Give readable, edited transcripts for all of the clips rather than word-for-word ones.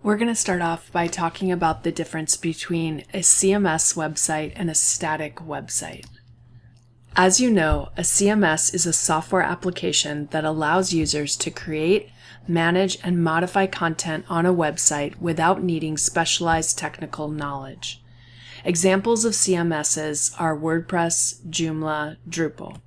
We're going to start off by talking about the difference between a CMS website and a static website. As you know, a CMS is a software application that allows users to create, manage, and modify content on a website without needing specialized technical knowledge. Examples of CMSs are WordPress, Joomla, Drupal.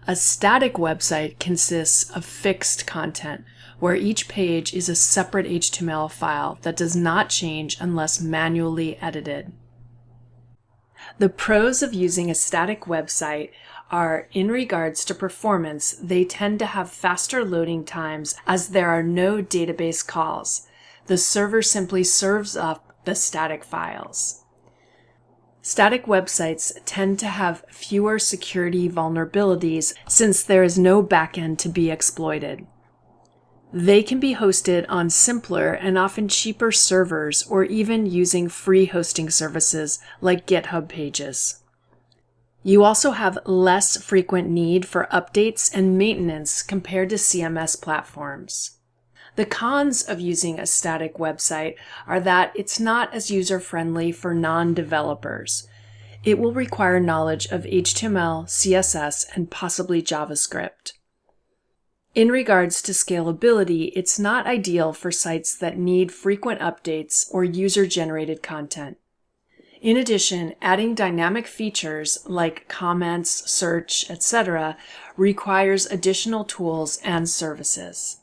A static website consists of fixed content, where each page is a separate HTML file that does not change unless manually edited. The pros of using a static website are, in regards to performance, they tend to have faster loading times as there are no database calls. The server simply serves up the static files. Static websites tend to have fewer security vulnerabilities since there is no backend to be exploited. They can be hosted on simpler and often cheaper servers or even using free hosting services like GitHub pages. You also have less frequent need for updates and maintenance compared to CMS platforms. The cons of using a static website are that it's not as user-friendly for non-developers. It will require knowledge of HTML, CSS, and possibly JavaScript. In regards to scalability, it's not ideal for sites that need frequent updates or user-generated content. In addition, adding dynamic features like comments, search, etc. requires additional tools and services.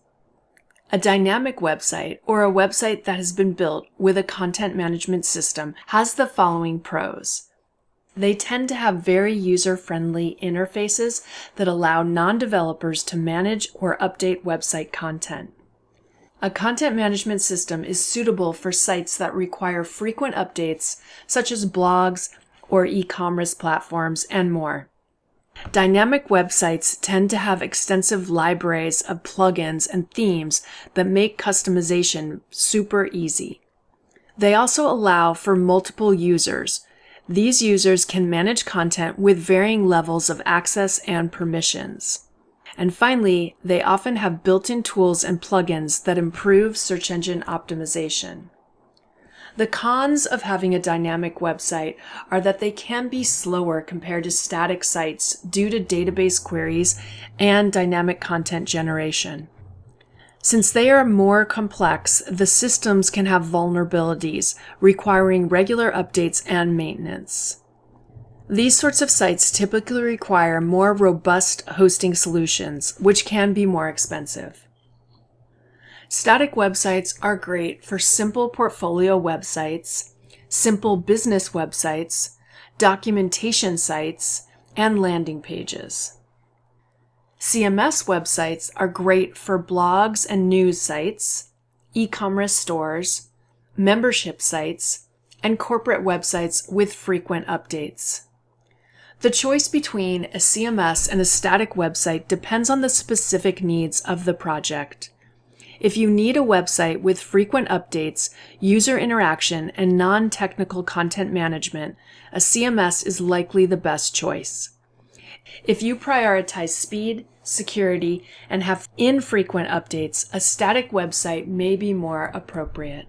A dynamic website, or a website that has been built with a content management system, has the following pros. They tend to have very user-friendly interfaces that allow non-developers to manage or update website content. A content management system is suitable for sites that require frequent updates, such as blogs or e-commerce platforms, and more. Dynamic websites tend to have extensive libraries of plugins and themes that make customization super easy. They also allow for multiple users. These users can manage content with varying levels of access and permissions. And finally, they often have built-in tools and plugins that improve search engine optimization. The cons of having a dynamic website are that they can be slower compared to static sites due to database queries and dynamic content generation. Since they are more complex, the systems can have vulnerabilities, requiring regular updates and maintenance. These sorts of sites typically require more robust hosting solutions, which can be more expensive. Static websites are great for simple portfolio websites, simple business websites, documentation sites, and landing pages. CMS websites are great for blogs and news sites, e-commerce stores, membership sites, and corporate websites with frequent updates. The choice between a CMS and a static website depends on the specific needs of the project. If you need a website with frequent updates, user interaction, and non-technical content management, a CMS is likely the best choice. If you prioritize speed, security, and have infrequent updates, a static website may be more appropriate.